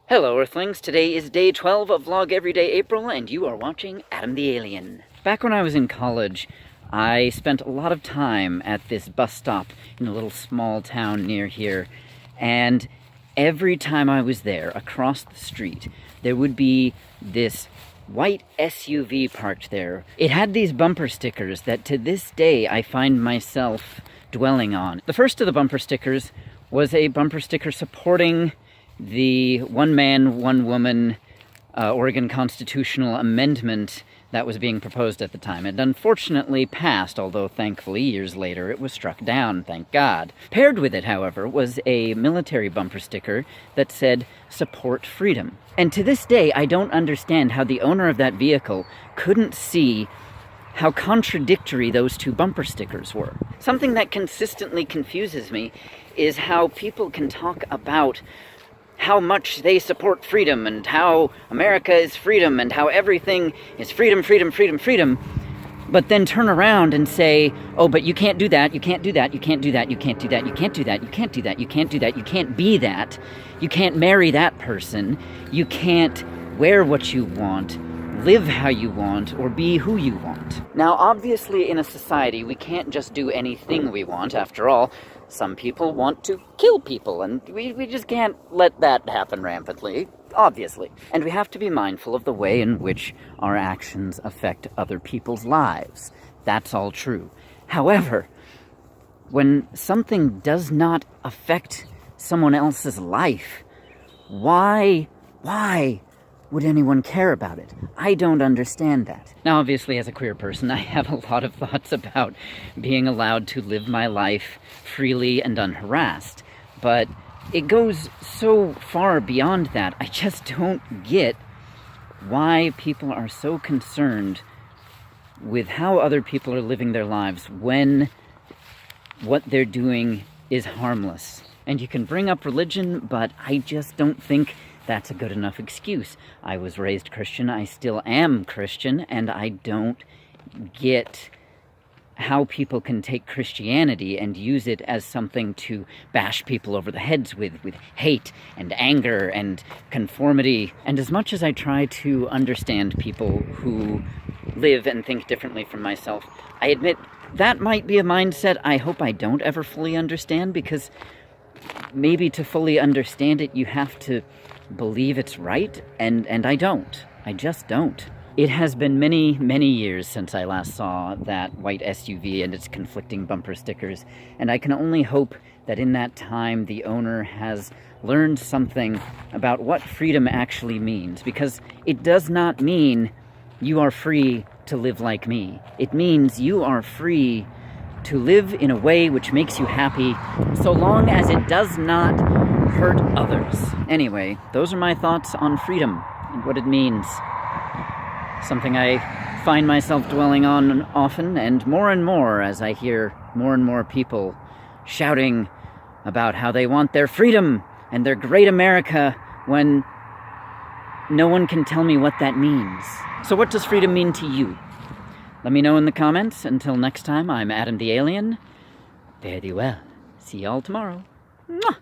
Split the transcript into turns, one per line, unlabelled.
Hello Earthlings, today is day 12 of Vlog Everyday April, and you are watching Adam the Alien. Back when I was in college, I spent a lot of time at this bus stop in a little small town near here, and every time I was there, across the street, there would be this white SUV parked there. It had these bumper stickers that to this day I find myself dwelling on. The first of the bumper stickers was a bumper sticker supporting the one-man, one-woman Oregon constitutional amendment that was being proposed at the time. It unfortunately passed, although thankfully years later it was struck down, thank God. Paired with it, however, was a military bumper sticker that said, "Support freedom." And to this day, I don't understand how the owner of that vehicle couldn't see how contradictory those two bumper stickers were. Something that consistently confuses me is how people can talk about how much they support freedom and how America is freedom and how everything is freedom, freedom, freedom, freedom, but then turn around and say, oh, but you can't do that, you can't do that, you can't do that, you can't do that, you can't do that, you can't do that, you can't do that, you can't be that, you can't marry that person, you can't wear what you want, live how you want, or be who you want. Now, obviously, in a society, we can't just do anything we want. After all, some people want to kill people, and we just can't let that happen rampantly, obviously. And we have to be mindful of the way in which our actions affect other people's lives. That's all true. However, when something does not affect someone else's life, why would anyone care about it? I don't understand that. Now, obviously, as a queer person, I have a lot of thoughts about being allowed to live my life freely and unharassed, but it goes so far beyond that. I just don't get why people are so concerned with how other people are living their lives when what they're doing is harmless. And you can bring up religion, but I just don't think that's a good enough excuse. I was raised Christian, I still am Christian, and I don't get how people can take Christianity and use it as something to bash people over the heads with hate and anger and conformity. And as much as I try to understand people who live and think differently from myself, I admit that might be a mindset I hope I don't ever fully understand, because maybe to fully understand it, you have to believe it's right, and I don't. I just don't. It has been many, many years since I last saw that white SUV and its conflicting bumper stickers, and I can only hope that in that time the owner has learned something about what freedom actually means, because it does not mean you are free to live like me. It means you are free to live in a way which makes you happy, so long as it does not hurt others. Anyway, those are my thoughts on freedom and what it means. Something I find myself dwelling on often and more as I hear more and more people shouting about how they want their freedom and their great America when no one can tell me what that means. So what does freedom mean to you? Let me know in the comments. Until next time, I'm Adam the Alien. Fare thee well. See y'all tomorrow. Mwah!